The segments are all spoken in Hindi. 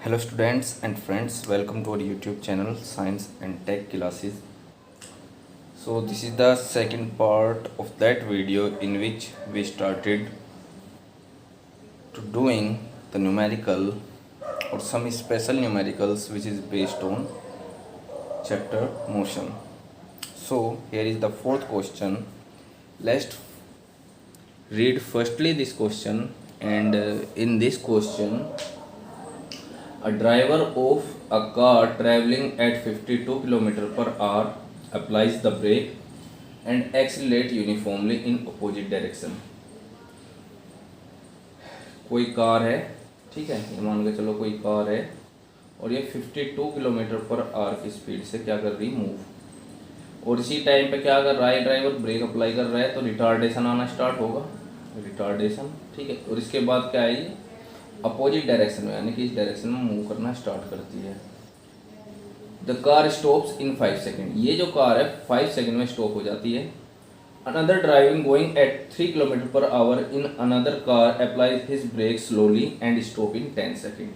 Hello students and friends, welcome to our YouTube channel Science and Tech Classes. So this is the second part of that video in which we started to doing the numerical or some special numericals which is based on chapter motion. So here is the fourth question. Let's read firstly this question, and in this question a driver of a car traveling at 52 km per hour applies the brake and accelerates uniformly in opposite direction. कोई कार है, ठीक है, ये मान के चलो कोई कार है और ये 52 किलोमीटर पर आवर की स्पीड से क्या कर रही मूव, और इसी टाइम पे क्या कर रहा है ड्राइवर ब्रेक अप्लाई कर रहा है तो रिटार्डेशन आना स्टार्ट होगा, रिटार्डेशन, ठीक है। और इसके बाद क्या है ये अपोजिट डायरेक्शन में यानी कि इस डायरेक्शन में मूव करना स्टार्ट करती है। The car stops in 5 second, ये जो कार है 5 सेकेंड में स्टॉप हो जाती है। Another driving going at 3 kilometre per hour in another car applies his brake slowly and stop in 10 second.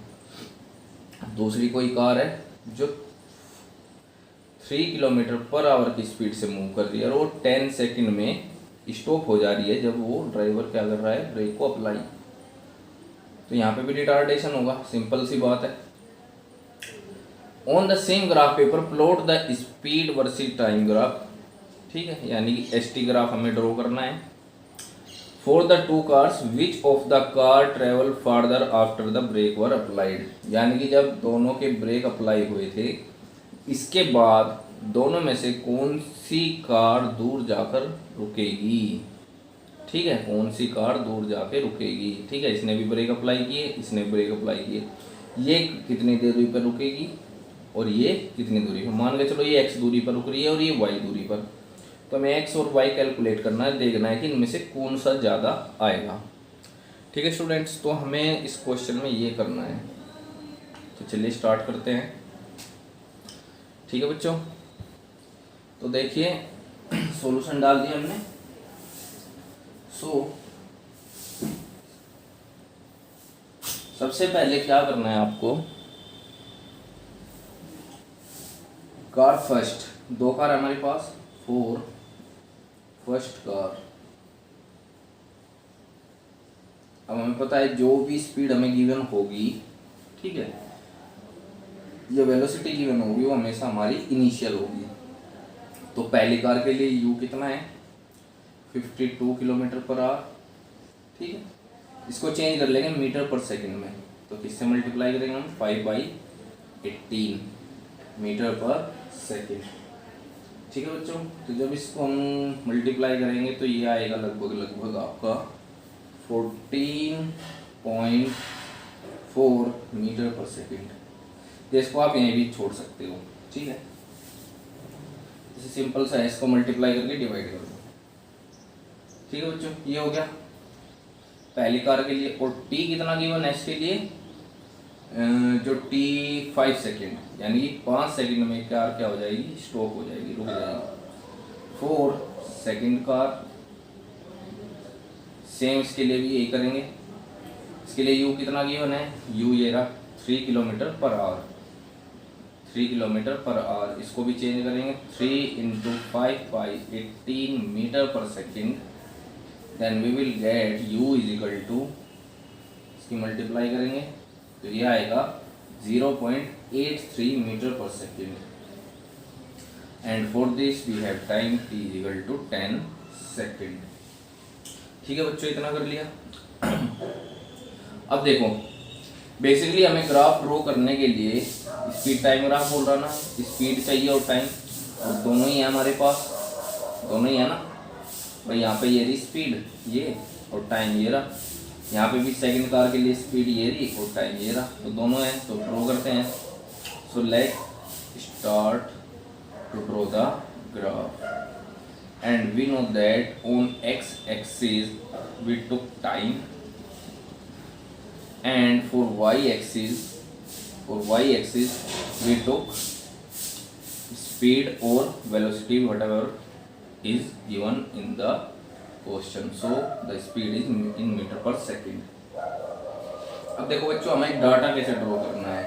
दूसरी कोई कार है जो 3 किलोमीटर पर आवर की स्पीड से मूव कर रही है और वो 10 सेकेंड में स्टॉप हो जा रही है जब वो ड्राइवर क्या कर रहा है ब्रेक को अप्लाई। तो यहाँ पे भी रिटार्डेशन होगा, सिंपल सी बात है। On the same graph paper plot the speed versus time graph, ठीक है, यानी कि एसटी ग्राफ हमें ड्रॉ करना है। For the two cars which of the car travel farther after the brake were applied, यानी कि जब दोनों के ब्रेक अप्लाई हुए थे इसके बाद दोनों में से कौन सी कार दूर जाकर रुकेगी, ठीक है, कौन सी कार दूर जाके रुकेगी, ठीक है। इसने भी ब्रेक अप्लाई किए, इसने ब्रेक अप्लाई किए, ये कितनी दूरी पर रुकेगी और ये कितनी दूरी पर, मान के चलो ये x दूरी पर रुक रही है और ये y दूरी पर, तो हमें x और y कैलकुलेट करना है, देखना है कि इनमें से कौन सा ज़्यादा आएगा, ठीक है स्टूडेंट्स। तो हमें इस क्वेश्चन में ये करना है, तो चलिए स्टार्ट करते हैं, ठीक है बच्चों। तो देखिए सॉल्यूशन डाल दिया हमने। सबसे पहले क्या करना है आपको, कार फर्स्ट, दो कार है हमारे पास, फॉर फर्स्ट कार। अब हमें पता है जो भी स्पीड हमें गिवन होगी, ठीक है, जो वेलोसिटी गिवन होगी वो हमेशा हमारी इनिशियल होगी। तो पहली कार के लिए यू कितना है 52 किलोमीटर पर आवर, ठीक है। इसको चेंज कर लेंगे मीटर पर सेकंड में, तो किससे मल्टीप्लाई करेंगे हम 5/18 मीटर पर सेकंड, ठीक है बच्चों। तो जब इसको हम मल्टीप्लाई करेंगे तो ये आएगा लगभग आपका 14.4 मीटर पर सेकंड, जिसको आप यहीं भी छोड़ सकते हो, ठीक है। जैसे सिंपल सा है, इसको मल्टीप्लाई करके डिवाइड कर दो, ठीक है बच्चों। ये हो गया पहली कार के लिए। और t कितना गिवन है इसके लिए, जो t 5 सेकेंड, यानी 5 सेकेंड में कार क्या हो जाएगी स्टॉप हो जाएगी, रुक जाएगी। 4 सेकेंड कार, सेम इसके लिए भी यही करेंगे। इसके लिए u कितना गिवन है, u ये रहा 3 kilometre per our, 3 kilometre per our. इसको भी चेंज करेंगे 3 × 5/18 metre per second, then we will get u is equal to, इसकी मल्टीप्लाई करेंगे तो ये आएगा 0.83 metre per second. And for this we have time t is equal to 10 second, ठीक है बच्चों, इतना कर लिया। अब देखो बेसिकली हमें ग्राफ ड्रॉ करने के लिए स्पीड टाइम ग्राफ बोल रहा ना, स्पीड चाहिए और टाइम, और दोनों ही है हमारे पास, दोनों ही है ना भाई। यहाँ पे ये रही स्पीड ये और टाइम ये रहा, यहाँ पे भी सेकंड कार के लिए स्पीड ये रही और टाइम ये रहा, तो दोनों हैं, तो ड्रॉ करते हैं। So let start to draw the graph and we know that on x axis we took time and for y axis we took speed or velocity whatever is given in the question, so the speed is in meter per second। अब देखो बच्चों हमें डाटा कैसे ड्रॉ करना है,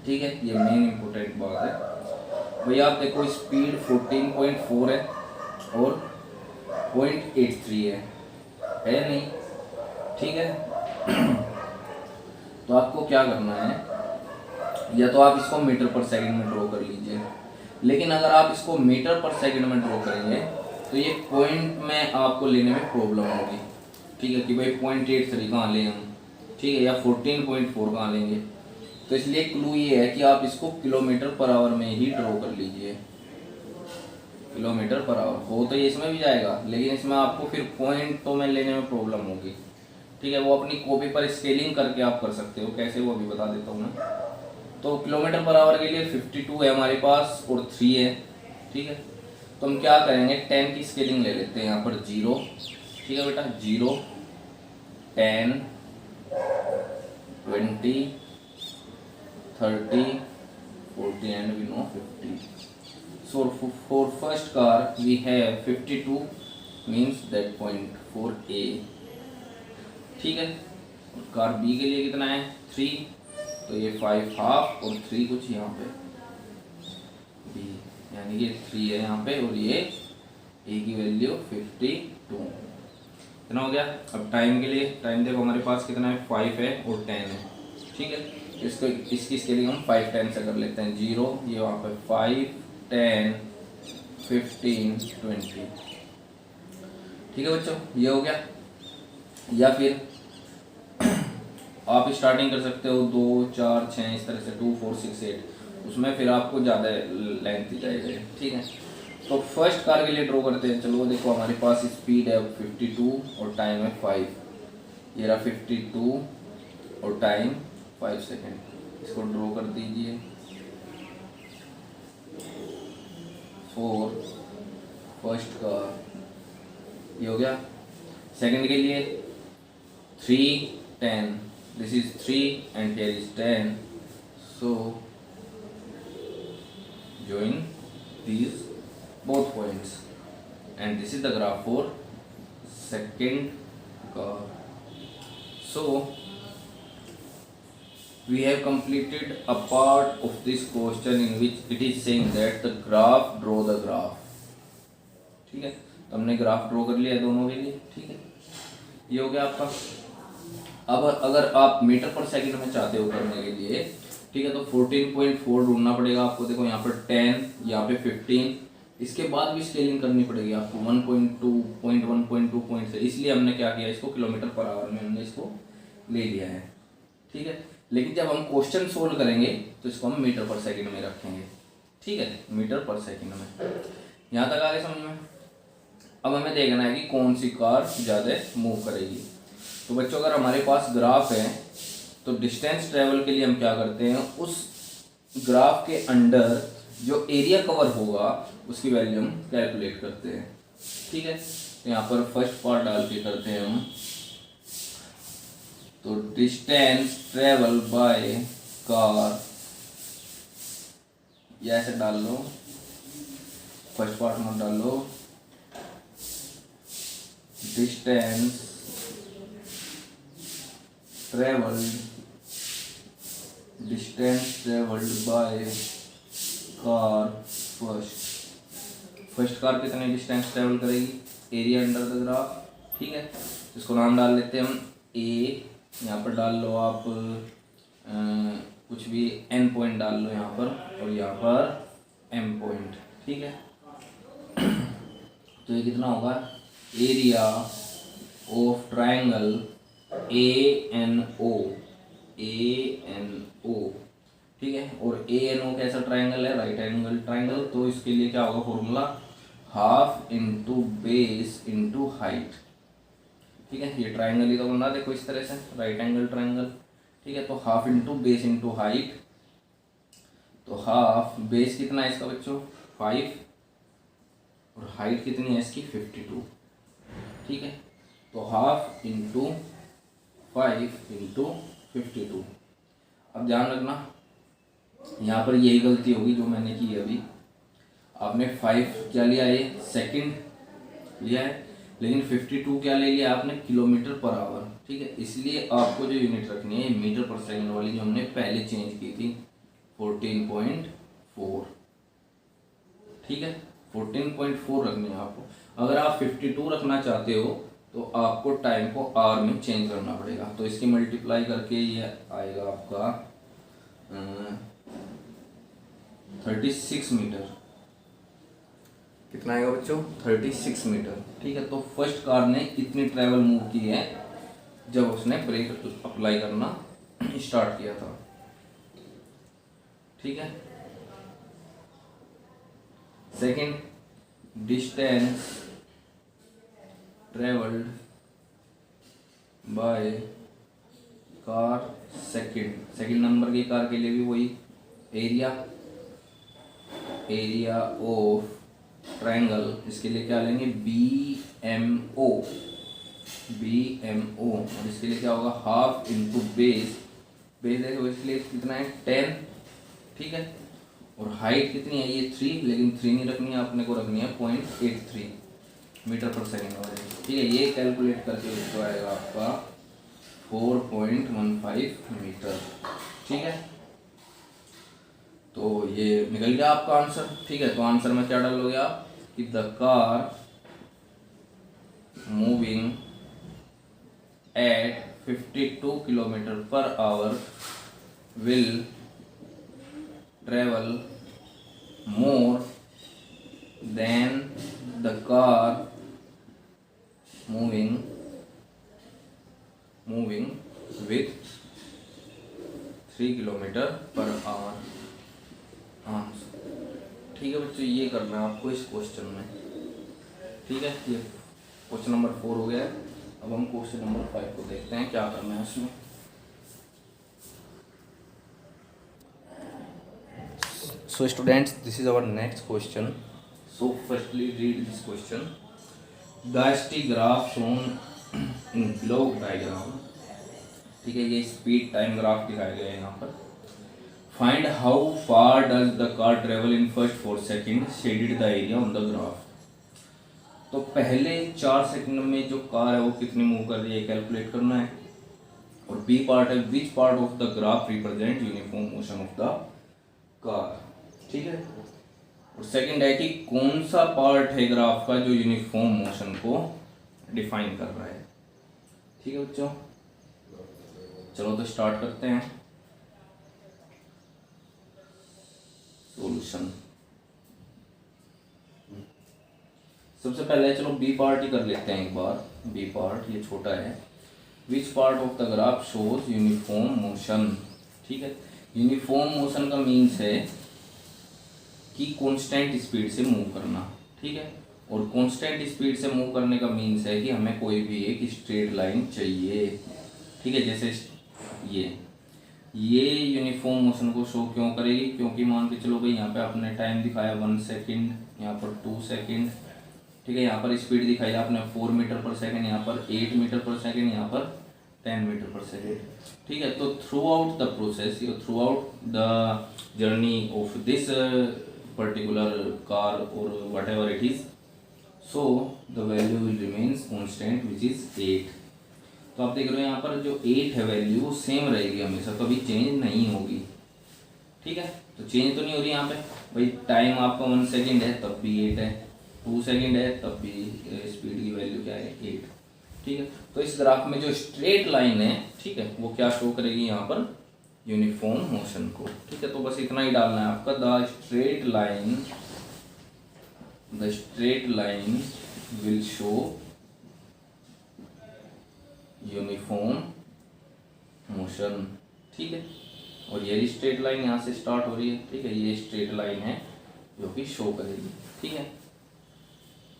ठीक है, ये मेन इम्पोर्टेंट बात है भैया। आप देखो स्पीड 14.4 है और 0.83 है नहीं, ठीक है। तो आपको क्या करना है, या तो आप इसको मीटर पर सेकंड में ड्रॉ कर लीजिए, लेकिन अगर आप इसको मीटर पर सेकंड में ड्रॉ करेंगे तो ये पॉइंट में आपको लेने में प्रॉब्लम होगी, ठीक है, कि भाई 0.83 कहाँ लें हम, ठीक है, या 14.4 कहाँ लेंगे। तो इसलिए क्लू ये है कि आप इसको किलोमीटर पर आवर में ही ड्रॉ कर लीजिए। किलोमीटर पर आवर हो तो ये इसमें भी जाएगा, लेकिन इसमें आपको फिर पॉइंट तो में लेने में प्रॉब्लम होगी, ठीक है। वो अपनी कॉपी पर स्केलिंग करके आप कर सकते हो, कैसे वो अभी बता देता हूँ मैं। तो किलोमीटर पर आवर के लिए 52 है हमारे पास और 3 है, ठीक है। तो हम क्या करेंगे, 10 की स्केलिंग ले लेते हैं यहाँ पर 0, ठीक है बेटा, 0, 10, 20, 30, 40 and we know 50. So for first car we have 52 means that point for A, ठीक है। कार B के लिए कितना है 3, तो ये 5 हाफ और 3 कुछ यहाँ पे B, यानी कि 3 है यहाँ पे और ये A की वैल्यू 52, कितना हो गया। अब टाइम के लिए, टाइम देखो हमारे पास कितना है 5 है और 10 है, ठीक है। इसको इसकी स्केलिंग हम 5 10 से कर लेते हैं, 0, ये वहाँ पे 5 10 15 20, ठीक है बच्चों, ये हो गया। या फिर आप स्टार्टिंग कर सकते हो 2 4 6 इस तरह से 2 4 6 8, उसमें फिर आपको ज़्यादा लेंथ जाएगा, ठीक है। तो फर्स्ट कार के लिए ड्रॉ करते हैं। चलो देखो हमारे पास स्पीड है 52 और टाइम है 5, ये रहा 52 और टाइम 5 सेकेंड, इसको ड्रॉ कर दीजिए। 4 फर्स्ट कार, ये हो गया। सेकंड के लिए 3 10, this is 3 and here is 10, so join these both points and this is the graph for second car. So we have completed a part of this question in which it is saying that the graph, draw the graph, ठीक है। तो हमने ग्राफ ड्रॉ कर लिया दोनों के लिए, ठीक है, ये हो गया आपका। अब अगर आप मीटर पर सेकंड में चाहते हो करने के लिए, ठीक है, तो 14.4 ढूंढना पड़ेगा आपको। देखो यहाँ पर 10, यहाँ पे 15, इसके बाद भी स्केलिंग करनी पड़ेगी आपको 1.2 1.2 पॉइंट से, इसलिए हमने क्या किया, इसको किलोमीटर पर आवर में हमने इसको ले लिया है, ठीक है। लेकिन जब हम क्वेश्चन सोल्व करेंगे तो इसको हम मीटर पर सेकंड में रखेंगे, ठीक है, मीटर पर सेकंड में। यहाँ तक आगे समझ में। अब हमें देखना है कि कौन सी कार ज़्यादा मूव करेगी। तो बच्चों अगर हमारे पास ग्राफ है तो डिस्टेंस ट्रेवल के लिए हम क्या करते हैं, उस ग्राफ के अंडर जो एरिया कवर होगा उसकी वैल्यू हम कैलकुलेट करते हैं, ठीक है। तो यहाँ पर फर्स्ट पार्ट डाल के करते हैं हम, तो डिस्टेंस ट्रेवल बाय कार, या ऐसे डाल लो, फर्स्ट पार्ट में डाल लो distance travelled by car first car कितने डिस्टेंस ट्रेवल करेगी, एरिया अंडर द ग्राफ, ठीक है। इसको नाम डाल लेते हैं हम ए, यहाँ पर डाल लो आप कुछ भी एन पॉइंट डाल लो यहाँ पर, और यहाँ पर एम पॉइंट, ठीक है। तो ये कितना होगा, एरिया ऑफ ट्राइंगल ANO, ठीक है। और ANO कैसा ट्राइंगल है, राइट एंगल ट्राइंगल, तो इसके लिए क्या होगा formula, half into base into height, ठीक है। ये ट्राइंगल ही तो बना देखो इस तरह से, राइट एंगल ट्राइंगल, ठीक है। तो half into base into height, तो हाफ बेस कितना है इसका बच्चों 5 और हाइट कितनी है इसकी 52, ठीक है। तो हाफ इंटू 5 इंटू 52। अब ध्यान रखना यहाँ पर यही गलती होगी जो मैंने की अभी, आपने 5 क्या लिया, ये सेकंड लिया है, लेकिन 52 क्या ले लिया आपने, किलोमीटर पर आवर, ठीक है। इसलिए आपको जो यूनिट रखनी है मीटर पर सेकंड वाली जो हमने पहले चेंज की थी, 14.4, ठीक है, 14.4 रखनी है आपको। अगर आप 52 रखना चाहते हो तो आपको टाइम को आर में चेंज करना पड़ेगा। तो इसकी मल्टीप्लाई करके ये आएगा आपका 36 मीटर। कितना आएगा बच्चों? 36 मीटर, ठीक है। तो फर्स्ट कार ने इतनी ट्रैवल मूव की है जब उसने ब्रेक अप्लाई करना स्टार्ट किया था, ठीक है। Second, distance travelled by car second number की कार के लिए भी वही एरिया ऑफ ट्रायंगल, इसके लिए क्या लेंगे? BMO, और इसके लिए क्या होगा? हाफ इंटू बेस देखो इसके लिए कितना है? 10, ठीक है। और हाइट कितनी है? ये 3, लेकिन 3 नहीं रखनी है, अपने को रखनी है 0.83 मीटर पर सेकेंड हो जाएगी, ठीक है। ये कैलकुलेट करके उसको आएगा आपका 4.15 मीटर, ठीक है। तो ये निकल गया आपका आंसर, ठीक है। तो आंसर में क्या डालोगे आप कि the car moving at 52 kilometre per our will travel more than the car moving with 3 kilometre per our. हाँ, ठीक है बच्चों, ये करना है आपको इस क्वेश्चन में, ठीक है। ये क्वेश्चन नंबर 4 हो गया है। अब हम क्वेश्चन नंबर 5 को देखते हैं क्या करना है इसमें। So students, this is our next question. So firstly read this question. The ST graph shown in below diagram, ठीक है। ये स्पीड टाइम ग्राफ दिखाया गया है यहाँ पर। Find how far does the car travel in first 4 second shaded the area on the graph. तो पहले 4 सेकंड में जो कार है वो कितनी मूव कर रही है कैलकुलेट करना है। और बी पार्ट है which part of the graph represent uniform motion of the car, ठीक है। और सेकंड है कि कौन सा पार्ट है ग्राफ का जो यूनिफॉर्म मोशन को डिफाइन कर रहा है, ठीक है बच्चों। चलो तो स्टार्ट करते हैं सॉल्यूशन। सबसे पहले चलो बी पार्ट ही कर लेते हैं एक बार। बी पार्ट ये छोटा है। Which part of the graph shows uniform motion, ठीक है। यूनिफॉर्म मोशन का मीन्स है कि कांस्टेंट स्पीड से मूव करना, ठीक है। और कांस्टेंट स्पीड से मूव करने का मीन्स है कि हमें कोई भी एक स्ट्रेट लाइन चाहिए, ठीक है। जैसे ये यूनिफॉर्म मोशन को शो क्यों करेगी? क्योंकि मान के चलो भाई यहाँ पे आपने टाइम दिखाया 1 सेकेंड, यहाँ पर 2 सेकेंड, ठीक है। यहाँ पर स्पीड दिखाई आपने 4 मीटर पर सेकेंड, यहाँ पर 8 मीटर पर सेकेंड, यहाँ पर 10 मीटर पर सेकेंड, ठीक है। तो throughout the process, throughout the journey of this particular car और whatever it is, so the value will remains constant which is 8। तो आप देख रहे हो यहाँ पर जो 8 है वैल्यू सेम रहेगी हमेशा, कभी चेंज नहीं होगी, ठीक है। तो चेंज तो नहीं हो रही यहाँ पे भाई। टाइम आपका 1 सेकेंड है तब भी 8 है, 2 सेकेंड है तब भी स्पीड की वैल्यू क्या है? 8, ठीक है। तो इस ग्राफ में जो स्ट्रेट लाइन है, ठीक है, वो क्या शो करेगी यहाँ पर? यूनिफॉर्म मोशन को, ठीक है। तो बस इतना ही डालना है आपका। The straight line will show uniform motion, ठीक है। और ये स्ट्रेट लाइन यहाँ से स्टार्ट हो रही है, ठीक है। ये स्ट्रेट लाइन है जो कि शो करेगी, ठीक है।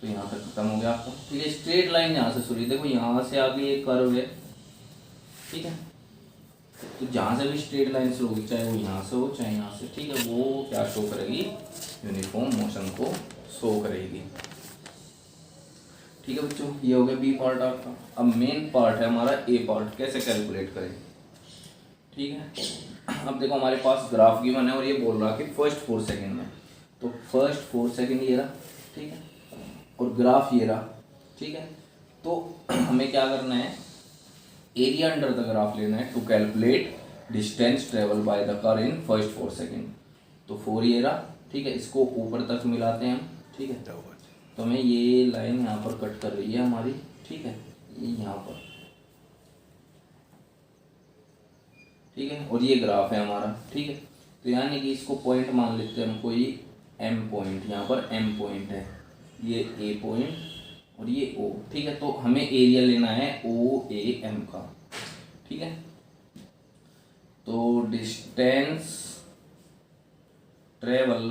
तो यहाँ तक खत्म हो गया आपका, ठीक है। स्ट्रेट लाइन यहाँ से शुरू, देखो यहाँ से आगे एक कर्व है, ठीक है। तो जहाँ से भी स्ट्रेट लाइन शुरू होगी, चाहे वो यहाँ से हो चाहे यहाँ से, ठीक है, वो क्या शो करेगी? यूनिफॉर्म मोशन को शो करेगी, ठीक है बच्चों। ये हो गया बी पार्ट आपका। अब मेन पार्ट है हमारा ए पार्ट, कैसे कैलकुलेट करें, ठीक है। अब देखो हमारे पास ग्राफ गिवन है और ये बोल रहा कि फर्स्ट 4 सेकेंड में, तो फर्स्ट 4 सेकेंड ये रहा, ठीक है। और ग्राफ ये रहा, ठीक है। तो हमें क्या करना है? एरिया अंडर द ग्राफ लेना है to calculate distance travel by the car in first 4 second. तो 4 ये रहा, ठीक है, इसको ऊपर तक मिलाते हैं हम, ठीक है। तो हमें ये लाइन यहाँ पर कट कर रही है हमारी, ठीक है, ये यहाँ पर, ठीक है, और ये ग्राफ है हमारा, ठीक है। तो यानी कि इसको पॉइंट मान लेते हैं हम, कोई एम पॉइंट, यहाँ पर एम पॉइंट है, ये ए पॉइंट और ये ओ, ठीक है। तो हमें एरिया लेना है ओ ए एम का, ठीक है। तो distance travel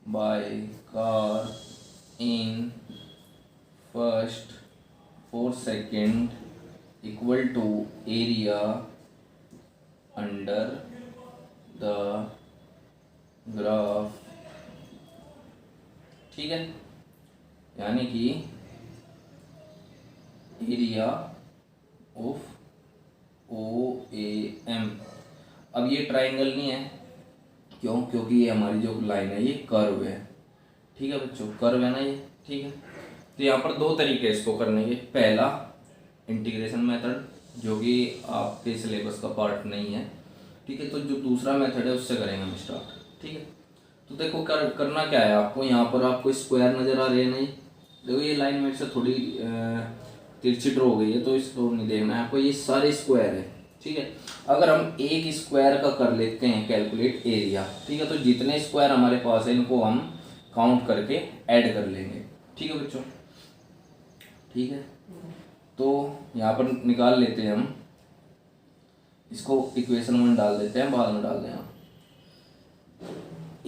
by car in first 4 second equal to area under the graph, ठीक है। यानी कि area of O A M. अब ये ट्राइंगल नहीं है, क्यों? क्योंकि ये हमारी जो लाइन है ये कर्व है, ठीक है बच्चों, कर्व है ना ये, ठीक है। तो यहाँ पर दो तरीके इसको करने के, पहला इंटीग्रेशन मेथड, जो कि आपके सिलेबस का पार्ट नहीं है, ठीक है। तो जो दूसरा मेथड है उससे करेंगे हम स्टार्ट, ठीक है। तो देखो करना क्या है आपको, यहाँ पर आपको स्क्वायर नज़र आ रहे हैं, नहीं? देखो ये लाइन मेरे से थोड़ी तिरछी ड्रॉ हो गई है, तो इसको नहीं देखना है आपको, ये सारे स्क्वायर है, ठीक है। अगर हम एक स्क्वायर का कर लेते हैं कैलकुलेट एरिया, ठीक है, तो जितने स्क्वायर हमारे पास है इनको हम काउंट करके ऐड कर लेंगे, ठीक है बच्चों, ठीक है। तो यहाँ पर निकाल लेते हैं हम इसको, इक्वेशन 1 डाल देते हैं, बाद में डाल दें हम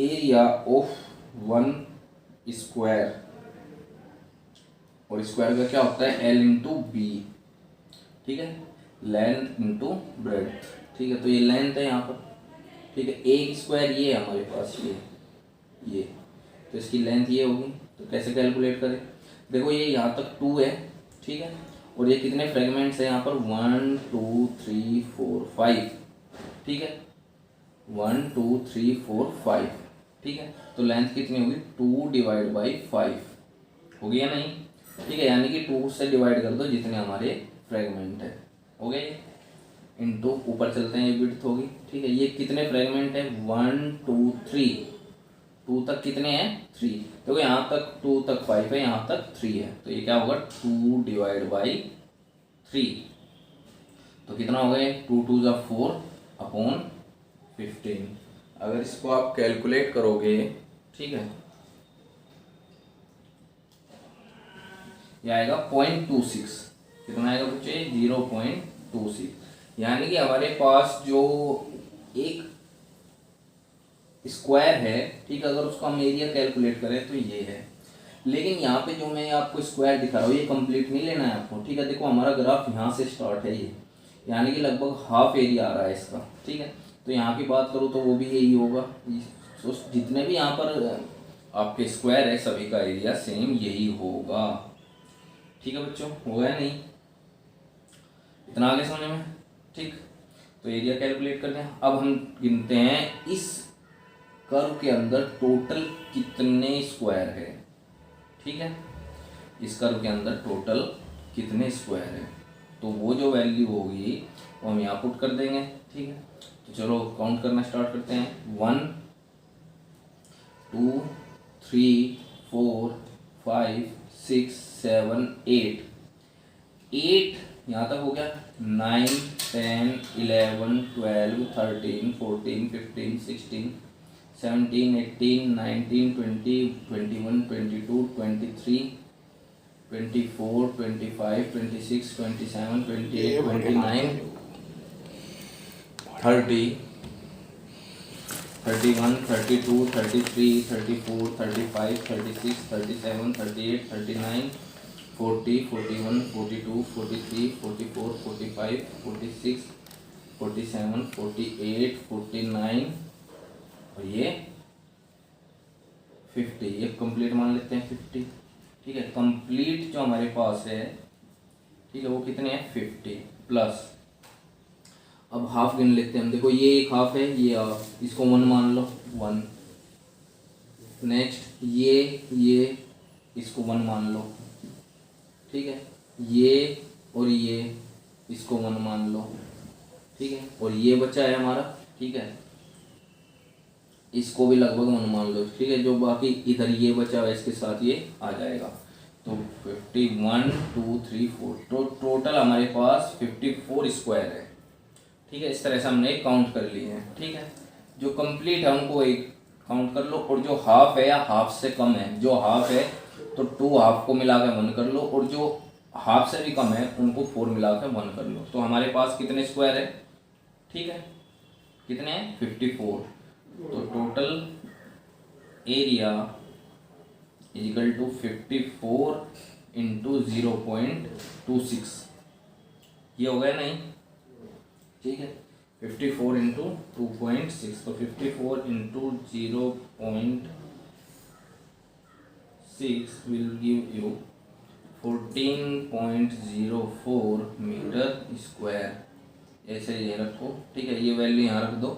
एरिया ऑफ 1 स्क्वायर, और स्क्वायर का क्या होता है एल इंटू बी, ठीक है, लेंथ इंटू ब्रेड्थ, ठीक है। तो ये लेंथ है यहाँ पर, ठीक है, एक स्क्वायर ये है हमारे पास, ये तो इसकी लेंथ ये होगी। तो कैसे कैलकुलेट करें? देखो ये यहाँ तक 2 है, ठीक है, और ये कितने फ्रेगमेंट्स है यहाँ पर 1 2 3 4 5, ठीक है, 1 2 3 4 5, ठीक है। तो लेंथ कितनी होगी 2 डिवाइड बाई 5 होगी या नहीं, ठीक है। यानी कि 2 से डिवाइड कर दो जितने हमारे फ्रेगमेंट है, हो गए, इनटू ऊपर चलते हैं, ये विड्थ होगी, ठीक है। ये कितने फ्रेगमेंट है 1 2 3, 2 तक कितने हैं 3, देखो यहाँ तक 2 तक 5 है, यहाँ तक 3 है, तो ये क्या होगा 2 डिवाइड बाई 3, तो कितना हो गया 2 2 जा 4 अपॉन 15। अगर इसको आप कैलकुलेट करोगे, ठीक है, ये आएगा 0.26, कितना आएगा बच्चे 0.26। यानी कि हमारे पास जो एक स्क्वायर है, ठीक है, अगर उसको हम एरिया कैलकुलेट करें तो ये है। लेकिन यहाँ पे जो मैं आपको स्क्वायर दिखा रहा हूँ ये कंप्लीट नहीं लेना है आपको, ठीक है। देखो हमारा ग्राफ यहाँ से स्टार्ट है ये, यानी कि लगभग हाफ एरिया आ रहा है इसका, ठीक है। तो यहाँ की बात करूँ तो वो भी यही होगा, तो जितने भी यहाँ पर आपके स्क्वायर है सभी का एरिया सेम यही होगा, ठीक है बच्चों, हो गया नहीं? इतना आगे समझ में, ठीक। तो एरिया कैलकुलेट करते हैं। अब हम गिनते हैं इस कर्व के अंदर टोटल कितने स्क्वायर है, ठीक है, इस कर्व के अंदर टोटल कितने स्क्वायर है। तो वो जो वैल्यू होगी वो हम यहाँ पुट कर देंगे, ठीक है। तो चलो काउंट करना स्टार्ट करते हैं, 1 2 3 4 5 6 7 8 यहाँ तक हो गया, 9 10 11 12 13 14 15 16 17 18 19 20 21 22 23 24 25 26 27 28 29 30 31 32 33 34 35 36 37 38 39 40 41 42 43 44 45 46 47 48 49 और ये 50, ये कंप्लीट मान लेते हैं 50, ठीक है। कंप्लीट जो हमारे पास है, ठीक है, वो कितने हैं 50 प्लस। अब हाफ गिन लेते हैं हम, देखो ये एक हाफ है, ये हाफ, इसको 1 मान लो 1, नेक्स्ट ये इसको 1 मान लो, ठीक है, ये और ये इसको 1 मान लो, ठीक है। और ये बचा है हमारा, ठीक है, इसको भी लगभग मान लो, ठीक है। जो बाकी इधर ये बचा है इसके साथ ये आ जाएगा। तो 51 2 3 4 तो टोटल हमारे पास 54 स्क्वायर है, ठीक है। इस तरह से हमने काउंट कर लिए हैं, ठीक है। जो कंप्लीट है उनको एक काउंट कर लो, और जो हाफ है या हाफ से कम है, जो हाफ है तो 2 हाफ को मिला के 1 कर लो, और जो हाफ से भी कम है उनको 4 मिला के 1 कर लो। तो हमारे पास कितने स्क्वायर है, ठीक है, कितने हैं 54। तो total area is equal to 54 into 0.26, ये हो गया नहीं, ठीक है। 54 इंटू 2.6, तो 54 into 0.6 will give you 14.04 metre square. ऐसे ये रखो, ठीक है, ये वैल्यू यहाँ रख दो।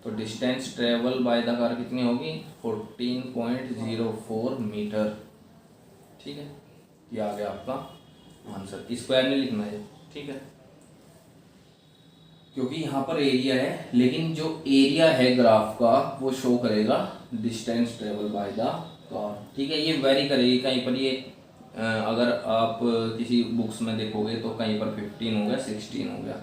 तो distance travel by the car कितनी होगी 14.04 मीटर, ठीक है। ये आ गया आपका आंसर। स्क्वायर में लिखना है, ठीक है, क्योंकि यहाँ पर एरिया है, लेकिन जो एरिया है ग्राफ का वो शो करेगा distance travel by the car, ठीक है। ये वेरी करेगी, कहीं पर ये अगर आप किसी बुक्स में देखोगे तो कहीं पर 15 हो गया, 16 हो गया,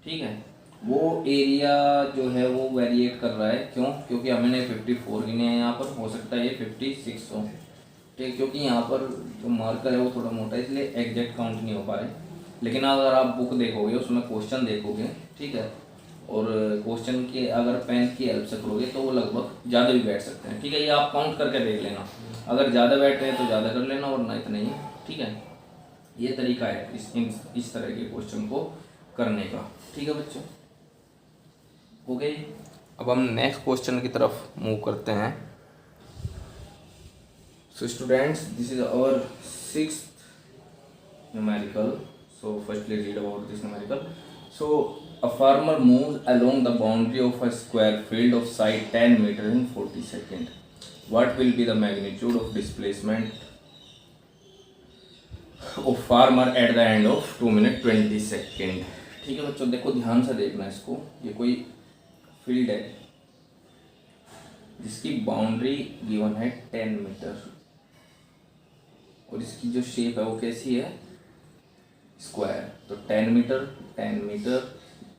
ठीक है। वो एरिया जो है वो वेरिएट कर रहा है, क्यों, क्योंकि हमने 54 गिने हैं, यहाँ पर हो सकता है ये 56 हो, ठीक, क्योंकि यहाँ पर जो मार्कर है वो थोड़ा मोटा है, इसलिए एग्जैक्ट काउंट नहीं हो पा रहे। लेकिन अगर आप बुक देखोगे उसमें क्वेश्चन देखोगे, ठीक है, और क्वेश्चन के अगर पेन की हेल्प से करोगे तो वो लगभग ज़्यादा भी बैठ सकते हैं, ठीक है। ये आप काउंट करके देख लेना, अगर ज़्यादा बैठ रहे हैं तो ज़्यादा कर लेना, वरना इतना ही, ठीक है। ये तरीका है इस तरह के क्वेश्चन को करने का, ठीक है बच्चों, हो गई। अब हम नेक्स्ट क्वेश्चन की तरफ मूव करते हैं। So students, this is our 6th numerical. So firstly read about this numerical. So a farmer moves along the boundary of a square field of side 10 meter in 40 seconds. What will be the magnitude of displacement of farmer at the end of 2 minute 20 second? ठीक है बच्चों, देखो ध्यान से देखना इसको। ये कोई फील्ड है जिसकी बाउंड्री गिवन है 10 मीटर, और इसकी जो शेप है वो कैसी है, स्क्वायर। तो 10 मीटर 10 मीटर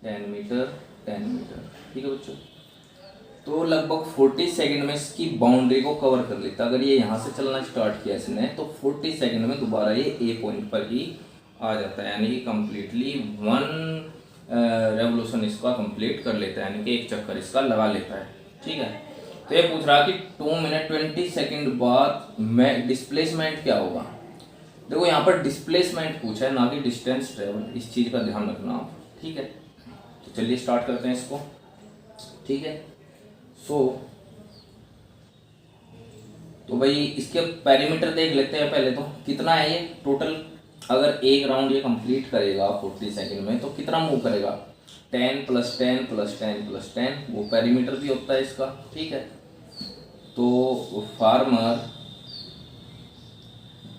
10 मीटर 10 मीटर, ठीक है बच्चों। तो लगभग 40 सेकंड में इसकी बाउंड्री को कवर कर लेता। अगर ये यहाँ से चलना स्टार्ट किया इसने तो 40 सेकंड में दोबारा ये ए पॉइंट पर ही आ जाता है, यानी कि कम्प्लीटली 1 रेवोल्यूशन इसका कंप्लीट कर लेता है, यानी कि एक चक्कर इसका लगा लेता है, ठीक है। तो ये पूछ रहा कि 2 मिनट 20 सेकंड बाद में डिस्प्लेसमेंट क्या होगा। देखो यहाँ पर डिस्प्लेसमेंट पूछा है, ना कि डिस्टेंस ट्रेवल, इस चीज़ का ध्यान रखना आप, ठीक है। तो चलिए स्टार्ट करते हैं इसको, ठीक है। तो भाई इसके पैरामीटर देख लेते हैं पहले। तो कितना है ये टोटल, अगर एक राउंड ये कंप्लीट करेगा 40 सेकंड में तो कितना मूव करेगा, 10 + 10 + 10 + 10, वो पैरामीटर भी होता है इसका, ठीक है। तो farmer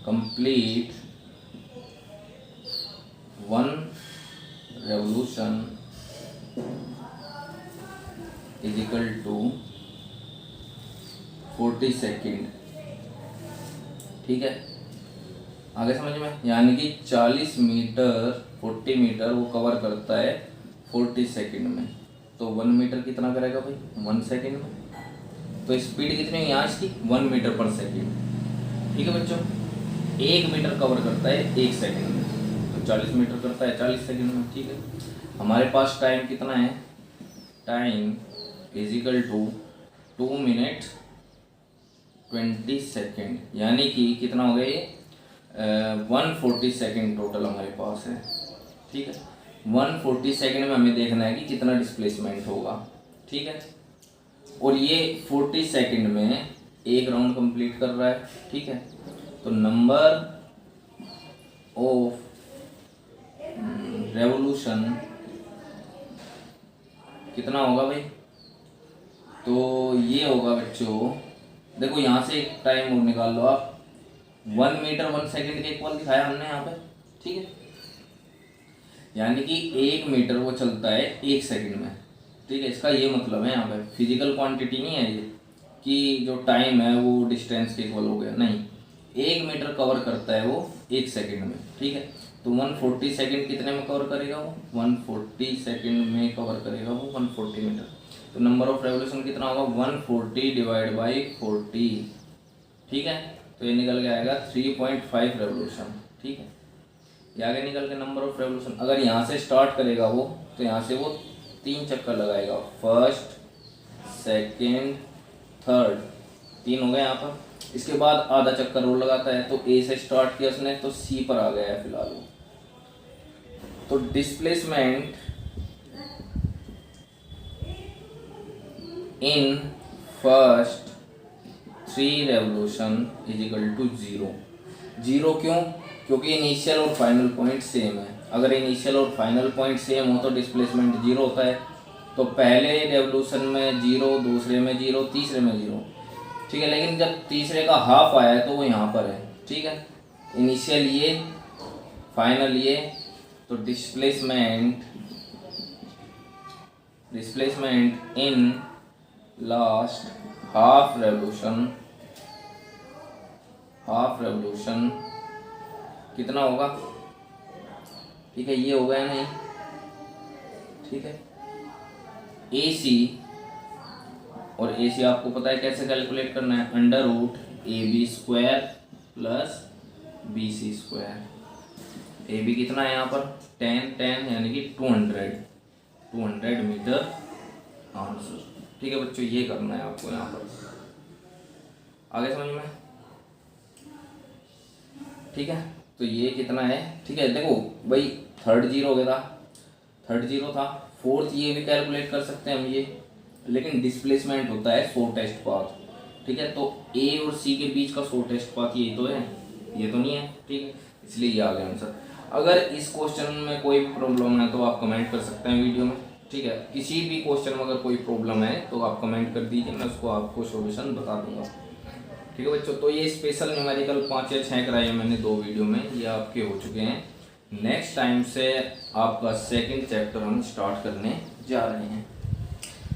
complete 1 revolution is equal to 40 second, ठीक है। आगे समझ में, यानी कि 40 मीटर 40 मीटर वो कवर करता है 40 सेकंड में। तो 1 मीटर कितना करेगा भाई 1 सेकंड में। तो स्पीड कितनी है यहाँ इसकी 1 मीटर पर सेकंड, ठीक है बच्चों। 1 मीटर कवर करता है 1 सेकंड में, तो 40 मीटर करता है 40 सेकंड में, ठीक है। हमारे पास टाइम कितना है, time is equal to 2 minute 20 second, यानी कि कितना हो गया ये 140 सेकेंड टोटल हमारे पास है, ठीक है। 140 सेकेंड में हमें देखना है कि कितना डिस्प्लेसमेंट होगा, ठीक है। और ये 40 सेकेंड में एक राउंड कंप्लीट कर रहा है, ठीक है। तो नंबर ऑफ रेवोल्यूशन कितना होगा भाई, तो ये होगा बच्चों, देखो यहाँ से एक टाइम और निकाल लो आप, 1 मीटर 1 सेकंड के इक्वल दिखाया हमने यहाँ पे, ठीक है। यानी कि 1 मीटर वो चलता है 1 सेकंड में। ठीक है, इसका ये मतलब है यहाँ पे फिजिकल क्वांटिटी नहीं है ये कि जो टाइम है वो डिस्टेंस के इक्वल हो गया, नहीं, 1 मीटर कवर करता है वो 1 सेकंड में। ठीक है, तो 140 सेकंड कितने में कवर करेगा वो, 140 सेकंड में कवर करेगा वो 140 मीटर। तो नंबर ऑफ रेवोल्यूशन कितना होगा, 140 डिवाइड बाई 40। ठीक है, तो ये निकल के आएगा 3.5 रेवोल्यूशन। ठीक है, ये आगे निकल के नंबर ऑफ रेवोल्यूशन, अगर यहाँ से स्टार्ट करेगा वो तो यहाँ से वो 3 चक्कर लगाएगा, फर्स्ट, सेकेंड, थर्ड, 3 हो गए यहाँ पर। इसके बाद आधा चक्कर और लगाता है, तो ए से स्टार्ट किया उसने तो सी पर आ गया है फिलहाल वो। तो displacement in first 3 revolution is equal to 0। 0 क्यों, क्योंकि इनिशियल और फाइनल पॉइंट सेम है। अगर इनिशियल और फाइनल पॉइंट सेम हो तो डिस्प्लेसमेंट 0 होता है। तो पहले रेवोल्यूशन में 0, दूसरे में 0, तीसरे में 0। ठीक है, लेकिन जब तीसरे का हाफ आया है तो वो यहाँ पर है। ठीक है, इनिशियल ये, फाइनल ये, तो displacement in last half revolution कितना होगा। ठीक है, ये हो गया नहीं। ठीक है, AC, और AC आपको पता है कैसे कैलकुलेट करना है, √AB² प्लस BC²। AB कितना है यहाँ पर 10 यानी कि 200 मीटर आंसर। ठीक है बच्चों, ये करना है आपको यहाँ पर, आगे समझ में। ठीक है, तो ये कितना है। ठीक है, देखो भाई थर्ड 0 हो गया था, थर्ड 0 था, फोर्थ ये भी कैलकुलेट कर सकते हैं हम ये, लेकिन डिस्प्लेसमेंट होता है शॉर्टेस्ट पाथ। ठीक है, तो A और C के बीच का शॉर्टेस्ट पाथ ये तो है, ये तो नहीं है। ठीक है, इसलिए ये आ गया आंसर। अगर इस क्वेश्चन में कोई भी प्रॉब्लम है तो आप कमेंट कर सकते हैं वीडियो में। ठीक है, किसी भी क्वेश्चन में अगर कोई प्रॉब्लम है तो आप कमेंट कर दीजिए, मैं उसको आपको सॉल्यूशन बता दूंगा। ठीक है बच्चों, तो ये स्पेशल न्यूमेरिकल 5 या 6 कराए मैंने 2 वीडियो में, ये आपके हो चुके हैं। नेक्स्ट टाइम से आपका सेकंड चैप्टर हम स्टार्ट करने जा रहे हैं।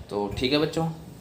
तो ठीक है बच्चों।